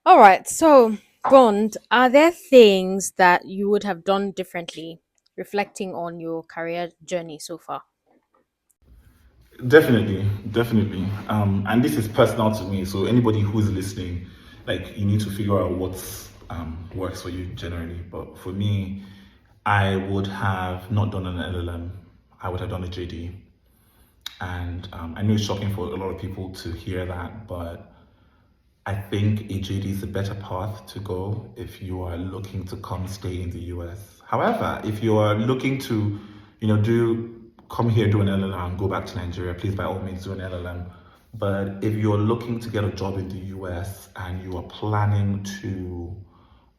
All right. So, Bond, are there things that you would have done differently, reflecting on your career journey so far? Definitely, definitely. And this is personal to me. So anybody who's listening, like you need to figure out what's works for you generally. But for me, I would have not done an LLM. I would have done a JD. And I know it's shocking for a lot of people to hear that, but I think a JD is a better path to go if you are looking to come stay in the US. However, if you are looking to, do come here, do an LLM, and go back to Nigeria, please by all means do an LLM. But if you're looking to get a job in the US and you are planning to,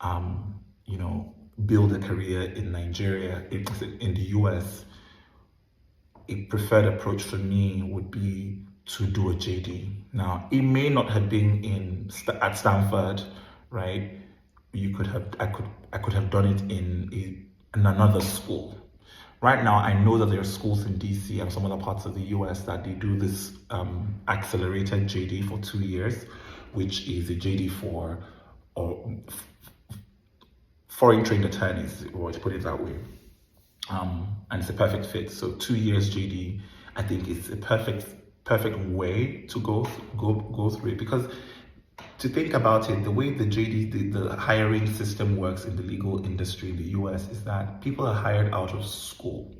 um, build a career in Nigeria, in the US, a preferred approach for me would be to do a JD. Now, it may not have been at Stanford, right? I could have done it in another school. Right now, I know that there are schools in DC and some other parts of the US that they do this accelerated JD for 2 years, which is a JD for or foreign trained attorneys, or to put it that way. And it's a perfect fit. So 2 years JD, I think it's a perfect way to go through it, because to think about it, the way the JD the hiring system works in the legal industry in the US is that people are hired out of school.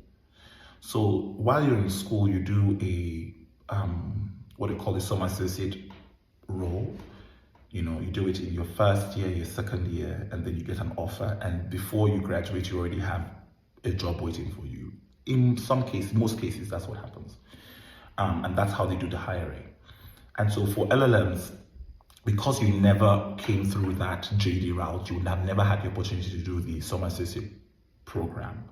So while you're in school, you do what they call a summer associate role. You do it in your first year, your second year, and then you get an offer. And before you graduate, you already have a job waiting for you. In some cases, most cases, that's what happens. And that's how they do the hiring. And so for LLMs, because you never came through that JD route, you would have never had the opportunity to do the summer associate program.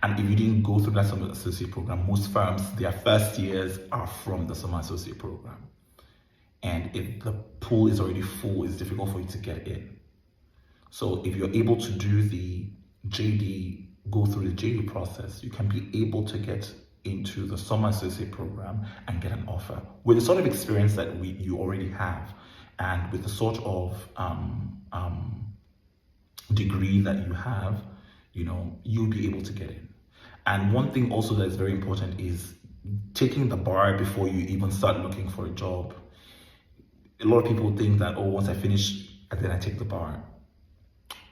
And if you didn't go through that summer associate program, most firms, their first years are from the summer associate program. And if the pool is already full, it's difficult for you to get in. So if you're able to do the JD, go through the JD process, you can be able to get into the summer associate program and get an offer with the sort of experience that you already have, and with the sort of degree that you have, you'll be able to get in. And one thing also that's very important is taking the bar before you even start looking for a job. A lot of people think that, oh, once I finish, then I take the bar.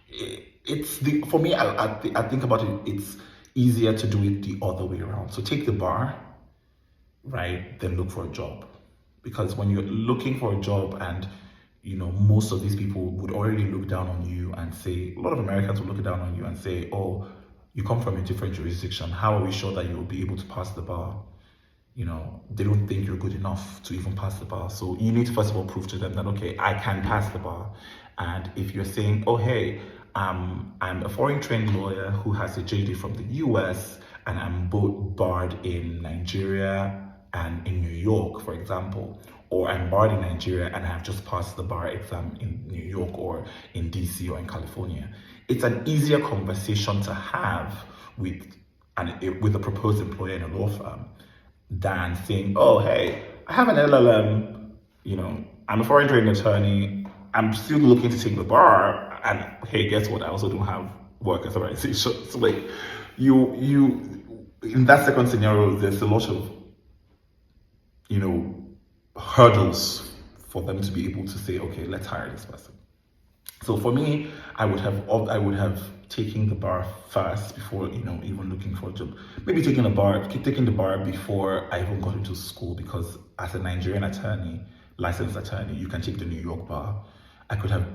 It's the For me, I think about it. It's easier to do it the other way around. So take the bar, right? Then look for a job, because when you're looking for a job, and most of these people would already look down on you and say, a lot of Americans will look down on you and say, oh, you come from a different jurisdiction. How are we sure that you will be able to pass the bar? They don't think you're good enough to even pass the bar. So you need to first of all prove to them that, okay, I can pass the bar. And if you're saying, oh, hey, I'm a foreign trained lawyer who has a JD from the US, and I'm both barred in Nigeria and in New York, for example, or I'm barred in Nigeria and I have just passed the bar exam in New York or in DC or in California, it's an easier conversation to have with a proposed employer in a law firm than saying, oh, hey, I have an LLM, I'm a foreign trained attorney, I'm still looking to take the bar, and hey, guess what? I also don't have work authorization. So like, in that second scenario, there's a lot of, you know, hurdles for them to be able to say, okay, let's hire this person. So for me, I would have taken the bar first before even looking for a job. Maybe taking the bar before I even got into school, because as a Nigerian attorney, licensed attorney, you can take the New York bar. I could have,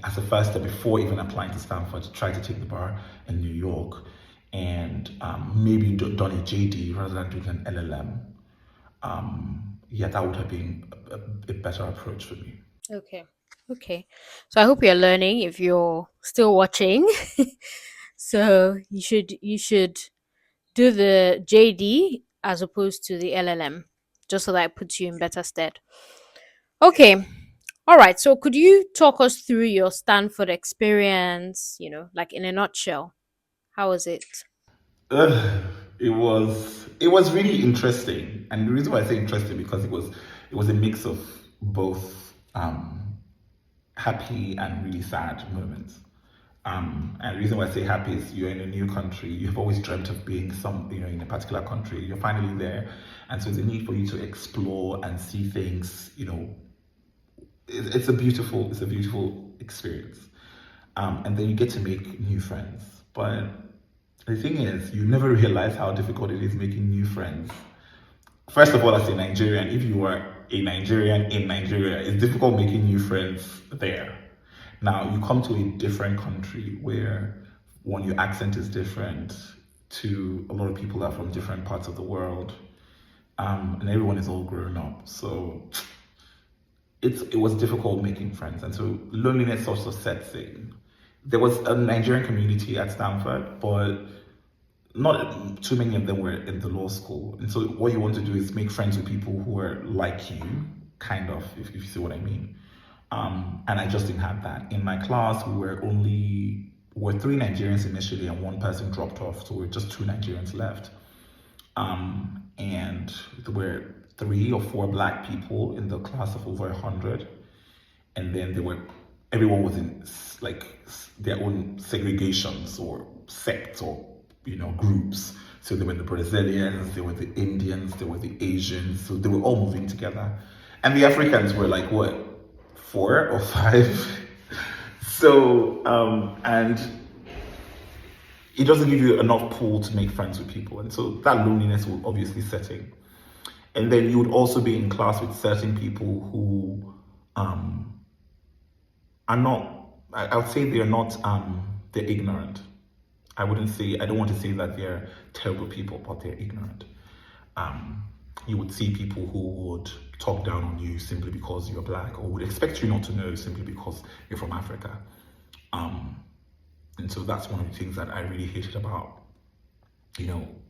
as a first step before even applying to Stanford, try to take the bar in New York, and maybe done a JD rather than doing an LLM. Yeah, that would have been a better approach for me. Okay. Okay. So I hope you're learning if you're still watching. So you should do the JD as opposed to the LLM, just so that it puts you in better stead. Okay. All right. So could you talk us through your Stanford experience, like in a nutshell? How was it? Ugh, it was really interesting, and the reason why I say interesting, because it was a mix of both happy and really sad moments. And the reason why I say happy is you're in a new country. You've always dreamt of being in a particular country. You're finally there, and so there's a need for you to explore and see things. It's a beautiful experience. And then you get to make new friends. But the thing is, you never realize how difficult it is making new friends. First of all, as a Nigerian, if you are a Nigerian in Nigeria, it's difficult making new friends there. Now, you come to a different country where, one, your accent is different, two, a lot of people are from different parts of the world, and everyone is all grown up. So it was difficult making friends, and so loneliness also sets in. There was a Nigerian community at Stanford, but not too many of them were in the law school. And so what you want to do is make friends with people who are like you, kind of, if you see what I mean. And I just didn't have that. In my class, we were three Nigerians initially, and one person dropped off, so we're just two Nigerians left. And there were 3 or 4 Black people in the class of over 100, and then everyone was in their own segregations or sects or groups. So there were the Brazilians, there were the Indians, there were the Asians. So they were all moving together, and the Africans were like what, 4 or 5. So and it doesn't give you enough pool to make friends with people, and so that loneliness will obviously set in. And then you would also be in class with certain people who are not, I would say they're not, they're ignorant. I don't want to say that they're terrible people, but they're ignorant. You would see people who would talk down on you simply because you're Black, or would expect you not to know simply because you're from Africa. And so that's one of the things that I really hated about,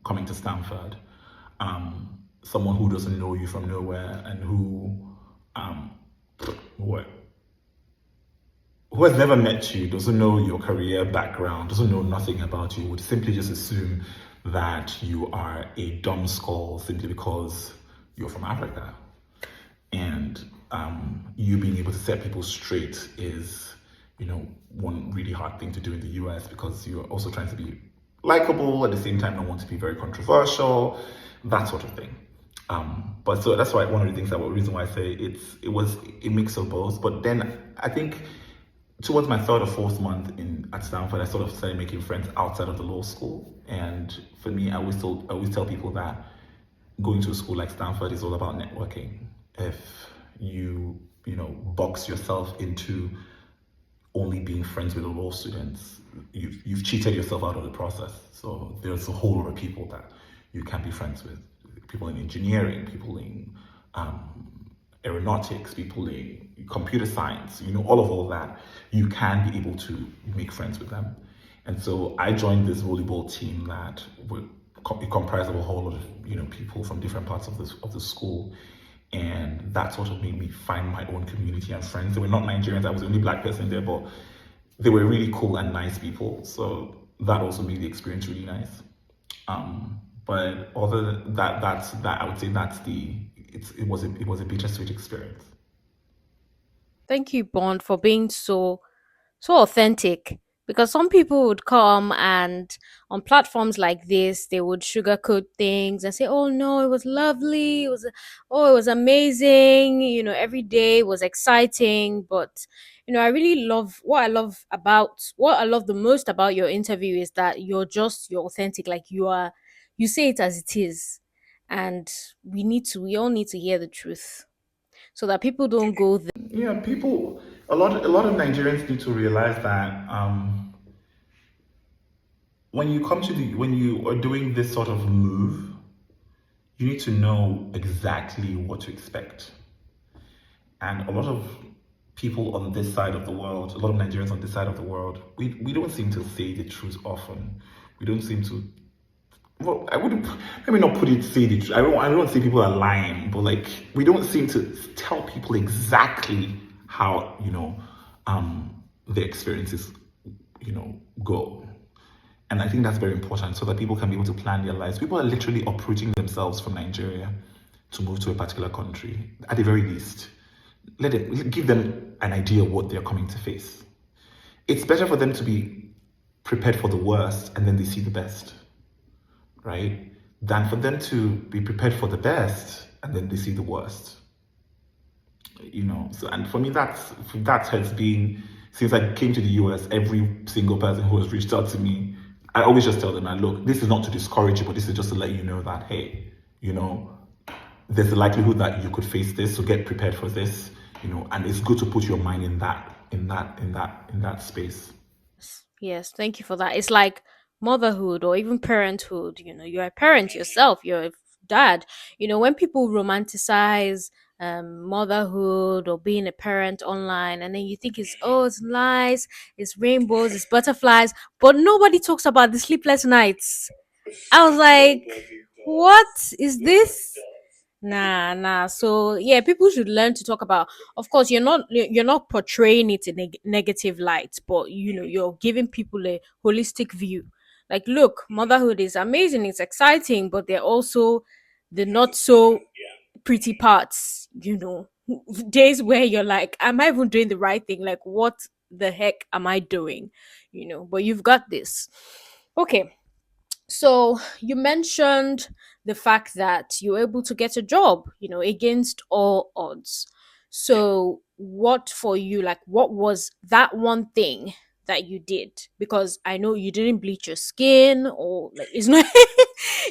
coming to Stanford. Someone who doesn't know you from nowhere, and who has never met you, doesn't know your career background, doesn't know nothing about you, would simply just assume that you are a dumb skull simply because you're from Africa. And you being able to set people straight is, one really hard thing to do in the US, because you're also trying to be likable, at the same time not want to be very controversial, that sort of thing. But so that's why one of the things the reason why I say it was a mix of both. But then I think towards my 3rd or 4th month at Stanford, I sort of started making friends outside of the law school. And for me, I always tell people that going to a school like Stanford is all about networking. If you box yourself into only being friends with the law students, you've cheated yourself out of the process. So there's a whole lot of people that you can be friends with. People in engineering, people in aeronautics, people in computer science, all that, you can be able to make friends with them. And so I joined this volleyball team that it comprised of a whole lot of people from different parts of the school, and that sort of made me find my own community and friends. They were not Nigerians, I was the only Black person there, but they were really cool and nice people. So that also made the experience really nice. But other than that, I would say it was a bittersweet experience. Thank you, Bond, for being so authentic, because some people would come and on platforms like this they would sugarcoat things and say, oh no, it was lovely, it was amazing, every day was exciting. But I really love what I love the most about your interview is that you're authentic, like you say it as it is. And we all need to hear the truth so that people don't go there. Yeah, a lot of Nigerians need to realize that when you are doing this sort of move, you need to know exactly what to expect. And a lot of people on this side of the world, a lot of Nigerians on this side of the world, we don't seem to say the truth often. We don't seem to. Well, I wouldn't, let me not put it, say the truth. I don't say people are lying, but we don't seem to tell people exactly how, the experiences, go. And I think that's very important so that people can be able to plan their lives. People are literally uprooting themselves from Nigeria to move to a particular country, at the very least. give them an idea of what they're coming to face. It's better for them to be prepared for the worst and then they see the best, right? Than for them to be prepared for the best and then they see the worst. So, and for me, that has been, since I came to the US, every single person who has reached out to me, I always just tell them, look, this is not to discourage you, but this is just to let you know that, hey, there's a likelihood that you could face this, so get prepared for this, and it's good to put your mind in that space. Yes, thank you for that. It's like motherhood or even parenthood. You're a parent yourself, you're a dad. When people romanticize motherhood or being a parent online, and then you think it's nice, it's rainbows, it's butterflies, but nobody talks about the sleepless nights. I was like, what is this? Nah, nah. So yeah, people should learn to talk about. Of course, you're not portraying it in a negative light, but you're giving people a holistic view. Like, look, motherhood is amazing, it's exciting, but they're also the not so pretty parts. Days where you're like, am I even doing the right thing? Like, what the heck am I doing? But you've got this. Okay, so you mentioned the fact that you're able to get a job, against all odds. So what for you, like what was that one thing that you did? Because I know you didn't bleach your skin, or like it's not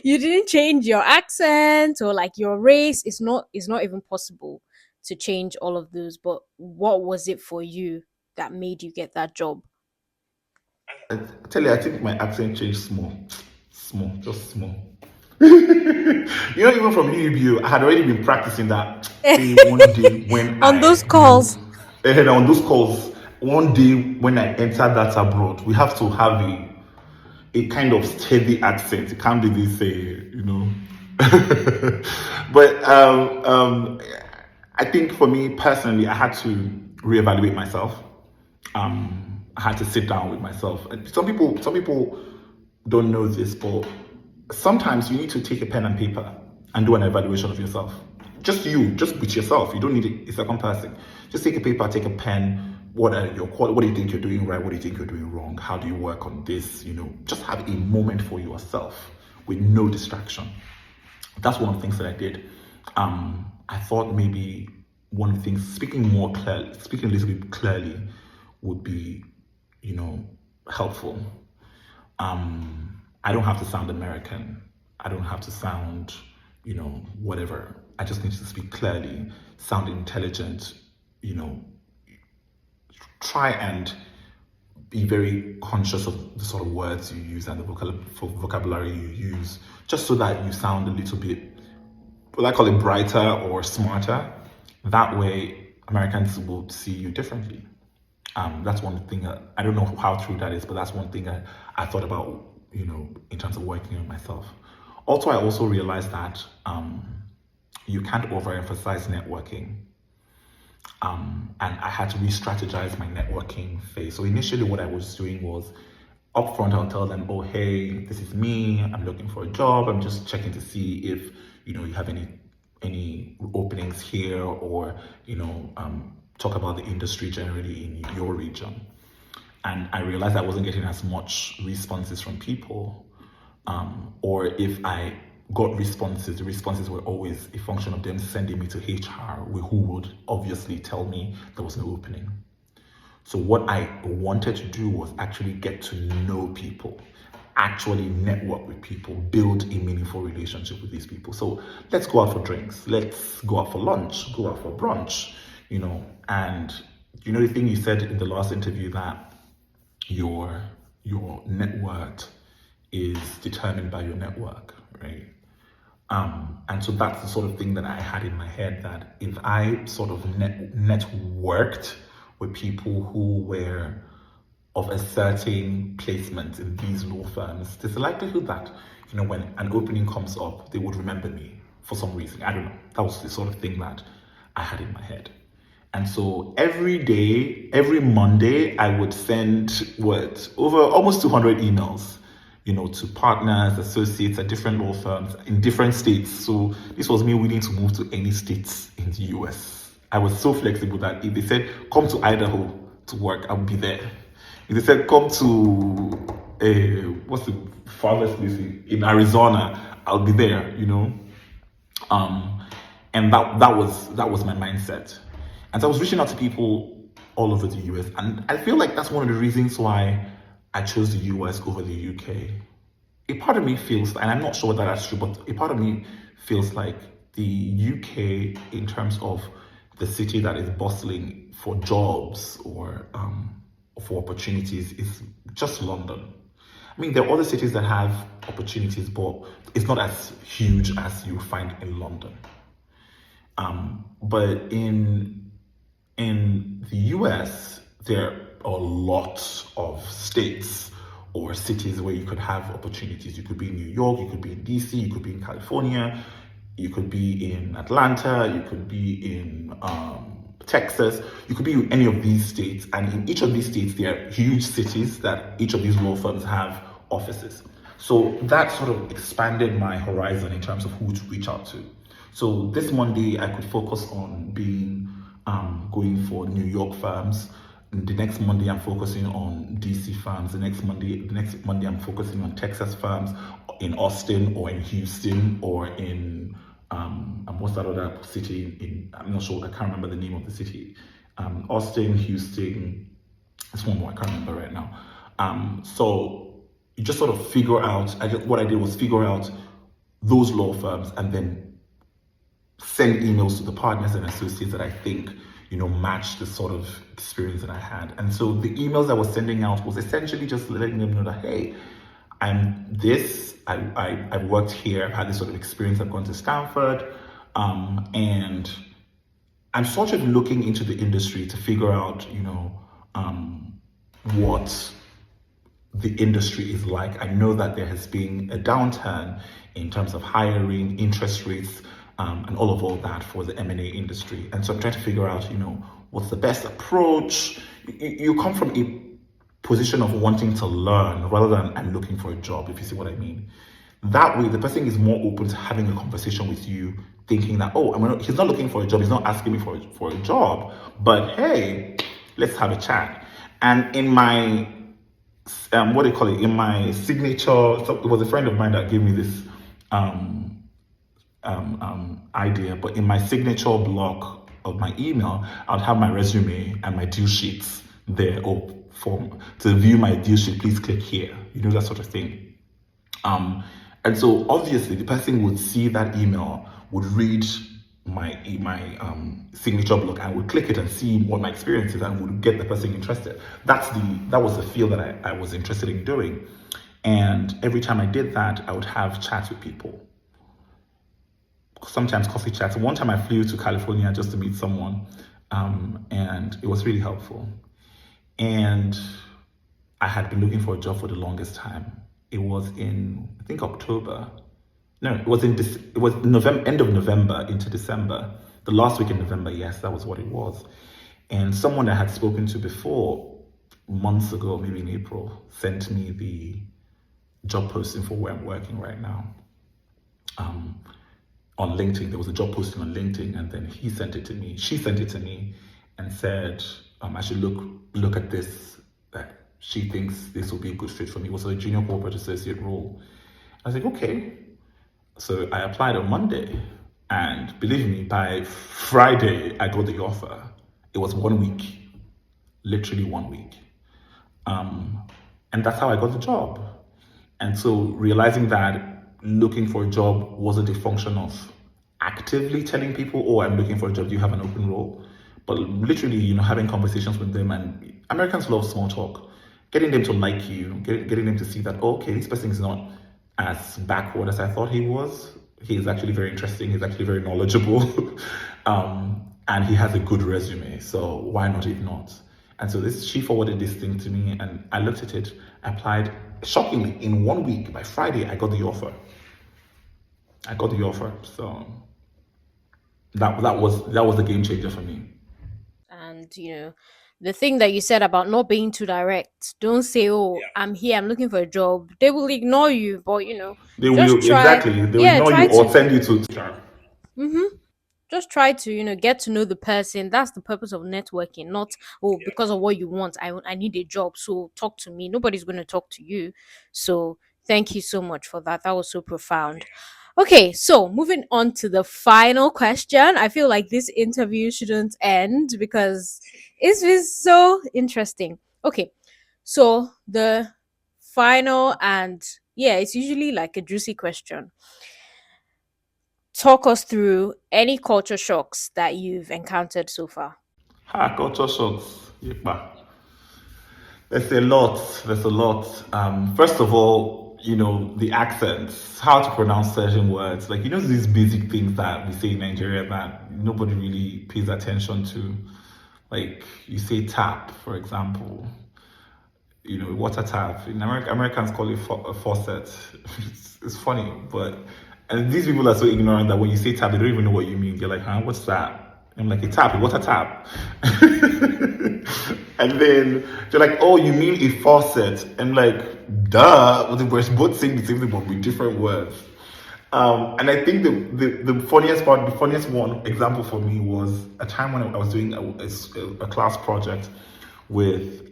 you didn't change your accent or like your race. It's not even possible to change all of those. But what was it for you that made you get that job? I tell you, I think my accent changed small, just small. Even from UBU, I had already been practicing that. Say one day when On those I, calls. on those calls, one day when I enter that abroad, we have to have a kind of steady accent. It can't be this, but I think for me personally, I had to reevaluate myself. I had to sit down with myself. And some people don't know this, but sometimes you need to take a pen and paper and do an evaluation of yourself. Just with yourself. You don't need a second person. Just take a paper, take a pen. What do you think you're doing right? What do you think you're doing wrong? How do you work on this? Just have a moment for yourself with no distraction. That's one of the things that I did. I thought maybe one of the things, speaking a little bit clearly, would be, helpful. I don't have to sound American. I don't have to sound, whatever. I just need to speak clearly, sound intelligent, you know, try and be very conscious of the sort of words you use and the vocabulary you use, just so that you sound a little bit, what I call it, brighter or smarter. That way, Americans will see you differently. That's one thing. I don't know how true that is, but that's one thing I thought about, in terms of working on myself. Also, I also realized that you can't overemphasize networking. And I had to re-strategize my networking phase. So initially what I was doing was upfront, I'll tell them, oh, hey, this is me. I'm looking for a job. I'm just checking to see if, you have any openings here, or, talk about the industry generally in your region. And I realized I wasn't getting as much responses from people. Or if I got responses, the responses were always a function of them sending me to HR, who would obviously tell me there was no opening. So what I wanted to do was actually get to know people, actually network with people, build a meaningful relationship with these people. So let's go out for drinks, let's go out for lunch, go out for brunch, and the thing you said in the last interview, that your net worth is determined by your network, right? And so that's the sort of thing that I had in my head, that if I sort of networked with people who were of a certain placement in these law firms, there's a likelihood that, when an opening comes up, they would remember me for some reason. I don't know. That was the sort of thing that I had in my head. And so every day, every Monday, I would send over almost 200 emails, to partners, associates at different law firms in different states. So this was me willing to move to any states in the US. I was so flexible that if they said come to Idaho to work, I would be there. If they said come to what's the farthest place in Arizona, I'll be there. Um, and that was my mindset. And so I was reaching out to people all over the US, and I feel like that's one of the reasons why I chose the US over the UK. A part of me feels, and I'm not sure whether that's true, but a part of me feels like the UK, in terms of the city that is bustling for jobs or for opportunities, is just London. I mean, there are other cities that have opportunities, but it's not as huge as you find in London. But in the US, there are lots of states or cities where you could have opportunities. You could be in New York, you could be in DC, you could be in California, you could be in Atlanta, you could be in Texas, you could be in any of these states. And in each of these states, there are huge cities that each of these law firms have offices. So that sort of expanded my horizon in terms of who to reach out to. So this Monday, I could focus on being going for New York firms. The next Monday, I'm focusing on DC firms. The next Monday, I'm focusing on Texas firms in Austin or in Houston or in what's that other city? I'm not sure. I can't remember the name of the city. Austin, Houston. There's one more I can't remember right now. So you just sort of figure out. What I did was figure out those law firms and then send emails to the partners and associates that I think match the sort of experience that I had. And so the emails I was sending out was essentially just letting them know that, hey, I'm this, I've worked here, I've had this sort of experience, I've gone to Stanford, and I'm sort of looking into the industry to figure out, what the industry is like. I know that there has been a downturn in terms of hiring, interest rates, and all that for the M&A industry. And so I'm trying to figure out, what's the best approach. You come from a position of wanting to learn rather than I'm looking for a job, if you see what I mean. That way, the person is more open to having a conversation with you, thinking that, he's not looking for a job, he's not asking me for a job, but hey, let's have a chat. And in my what do you call it? In my signature, so it was a friend of mine that gave me this idea, but in my signature block of my email, I'd have my resume and my due sheets there, or to view my due sheet, please click here, that sort of thing. And so obviously the person would see that email, would read my signature block and would click it and see what my experience is and would get the person interested. That was the field that I was interested in doing. And every time I did that, I would have chats with people. Sometimes coffee chats. One time I flew to California just to meet someone, and it was really helpful. And I had been looking for a job for the longest time. It was in, I think, October. No, it was it was November, end of November into December. The last week in November, yes, that was what it was. And someone I had spoken to before, months ago, maybe in April, sent me the job posting for where I'm working right now. On LinkedIn, there was a job posting on LinkedIn, and then she sent it to me, and said I should look at this. That she thinks this will be a good fit for me. It was a junior corporate associate role. I was like, okay. So I applied on Monday, and believe me, by Friday I got the offer. It was 1 week, literally 1 week, and that's how I got the job. And so realizing that looking for a job wasn't a function of actively telling people, oh, I'm looking for a job, do you have an open role? But literally, having conversations with them. And Americans love small talk, getting them to like you, getting them to see that, oh, okay, this person is not as backward as I thought he was. He is actually very interesting, he's actually very knowledgeable, and he has a good resume, so why not if not? And so she forwarded this thing to me, and I looked at it, applied. Shockingly, in 1 week, by Friday, I got the offer. So that was the game changer for me. And the thing that you said about not being too direct, don't say, oh, I'm here, I'm looking for a job. They will ignore you, but They just will try. exactly. They will Yeah, ignore you try or to. send you to. Mm-hmm. just try to, get to know the person. That's the purpose of networking, not, oh, because of what you want, I need a job, so talk to me. Nobody's going to talk to you. So thank you so much for that. That was so profound. Okay, so moving on to the final question. I feel like this interview shouldn't end because it's been so interesting. Okay, so the final, and yeah, it's usually like a juicy question. Talk us through any culture shocks that you've encountered so far. Culture shocks. Yepa. There's a lot. There's a lot. First of all, the accents, how to pronounce certain words. Like, these basic things that we say in Nigeria that nobody really pays attention to. Like, you say tap, for example. Water tap. In America, Americans call it a faucet. It's funny, but and these people are so ignorant that when you say tap, they don't even know what you mean. They're like, huh, what's that? I'm like, a tap, a water tap. And then they're like, oh, you mean a faucet? I'm like, duh. Well, we're both saying the same thing, but with different words. And I think the funniest part, the funniest one example for me was a time when I was doing a class project with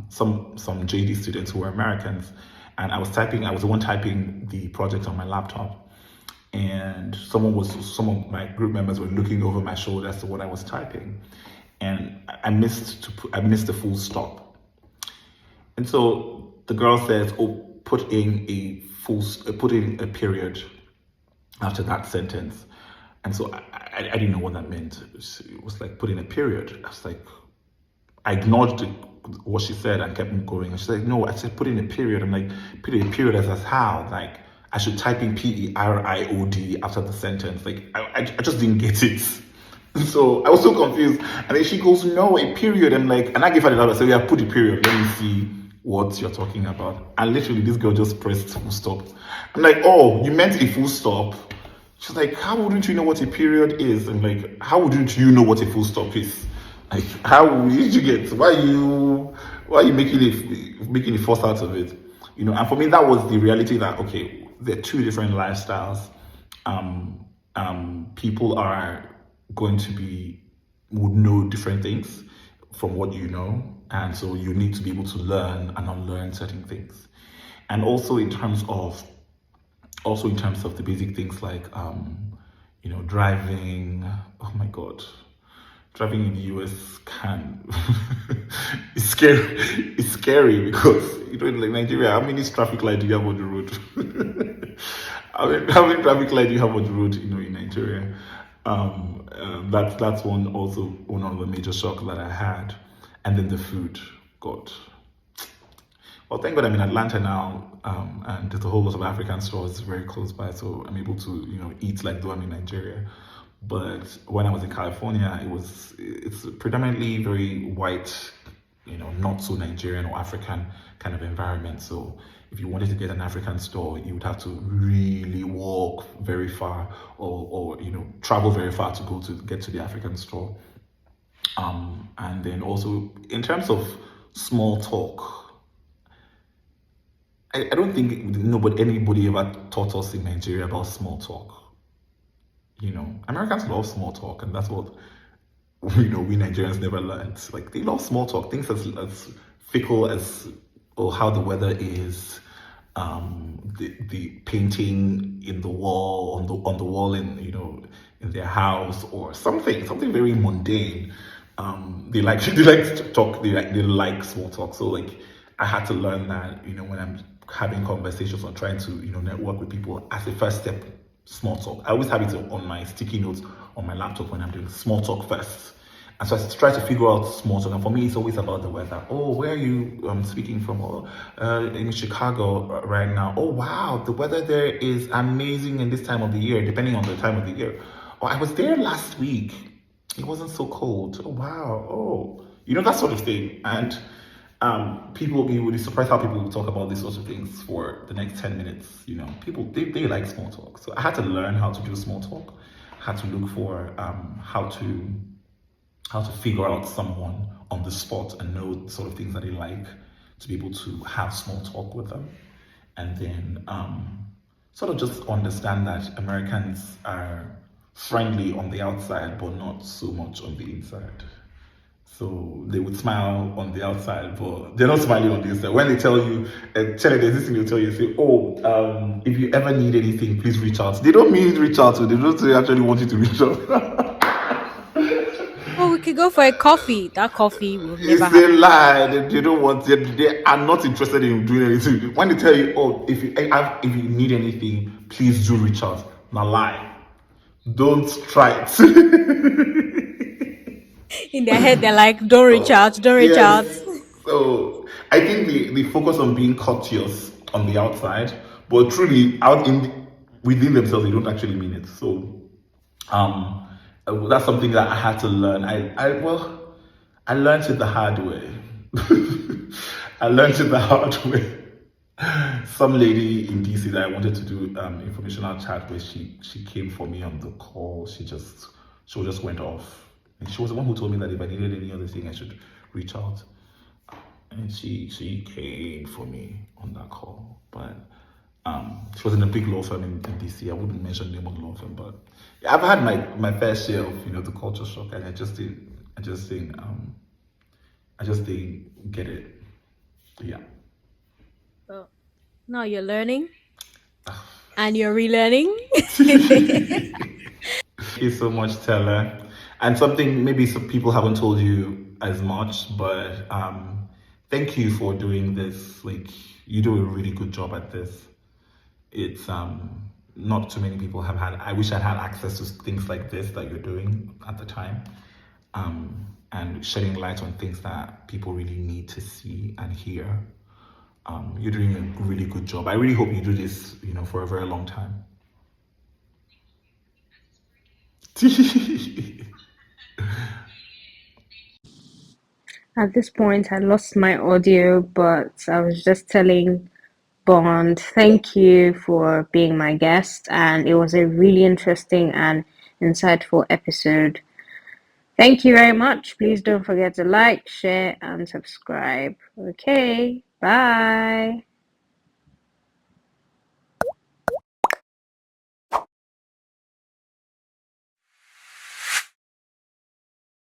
some JD students who were Americans, and I was the one typing the project on my laptop, and some of my group members were looking over my shoulder as to what I was typing, and I missed the full stop, and so the girl says, "Oh, put in a period after that sentence." And so I didn't know what that meant. It was like put in a period. I was like, I ignored what she said and kept going. And she said, no, I said put in a period. I'm like, put in a period as how? Like, I should type in period after the sentence. Like, I just didn't get it. So I was so confused. And then she goes, no, a period. I'm like, and I gave her the number. I said, yeah, put a period. Let me see what you're talking about. And literally, this girl just pressed full stop. I'm like, oh, you meant a full stop? She's like, how wouldn't you know what a period is? I'm like, how wouldn't you know what a full stop is? Like, how did you get? Why are you making a fuss out of it? And for me, that was the reality that okay, there are two different lifestyles. People are going to would know different things from what you know, and so you need to be able to learn and unlearn certain things. And also in terms of the basic things like driving. Oh my god, driving in the US can it's scary. It's scary because like Nigeria, how many traffic lights do you have on the road? How many traffic lights do you have on the road? In Nigeria. That's one of the major shocks that I had, and then the food. God. Well, thank God I'm in Atlanta now, and there's a whole lot of African stores very close by, so I'm able to, eat like though I'm in Nigeria. But when I was in California, it's predominantly very white, not so Nigerian or African kind of environment. So if you wanted to get an African store, you would have to really walk very far or travel very far to get to the African store. And then also in terms of small talk, I don't think anybody ever taught us in Nigeria about small talk. Americans love small talk, and that's what we Nigerians never learned. Like they love small talk, things as fickle as how the weather is, the painting in the wall on the wall in their house or something very mundane. They like to talk. They like small talk. So like I had to learn that when I'm having conversations or trying to network with people, as a first step, small talk. I always have it on my sticky notes on my laptop when I'm doing small talk first. And so I try to figure out small talk. And for me, it's always about the weather. Oh, where are you speaking from? Oh, in Chicago right now. Oh, wow, the weather there is amazing in this time of the year, depending on the time of the year. Oh, I was there last week. It wasn't so cold. Oh, wow. Oh, that sort of thing. And people, you would be surprised how people will talk about these sorts of things for the next 10 minutes. People, they like small talk. So I had to learn how to do small talk. I had to look for how to figure out someone on the spot and know the sort of things that they like to be able to have small talk with them. And then sort of just understand that Americans are friendly on the outside, but not so much on the inside. So they would smile on the outside, but they're not smiling on the inside. When they tell you, tell you there's this thing they'll tell you, say, "Oh, if you ever need anything, please reach out." They don't mean reach out, so they don't actually want you to reach out. Oh, we could go for a coffee. That coffee will never It's a happen. lie. They don't want. They are not interested in doing anything. When they tell you, "Oh, if you need anything, please do reach out." Now lie. Don't try it. In their head, they're like, "Don't reach Oh, out, don't reach out." yes. So I think they focus on being courteous on the outside, but truly out in within themselves, they don't actually mean it. So um, that's something that I had to learn. I learned it the hard way. I learned it the hard way. Some lady in DC that I wanted to do informational chat with, she came for me on the call. She just went off, and she was the one who told me that if I needed any other thing, I should reach out. And she came for me on that call, but she was in a big law firm in DC. I wouldn't mention the name of the law firm, but yeah, I've had my fair share of the culture shock, and I just didn't get it. Yeah. Well, now you're learning and you're relearning. Thank you so much, Taylor. And something maybe some people haven't told you as much, but thank you for doing this. Like, you do a really good job at this. It's not too many people have had. I wish I'd had access to things like this that you're doing at the time, and shedding light on things that people really need to see and hear. You're doing a really good job. I really hope you do this, for a very long time. At this point, I lost my audio, but I was just telling Bond, thank you for being my guest, and it was a really interesting and insightful episode. Thank you very much. Please don't forget to like, share, and subscribe. Okay, bye.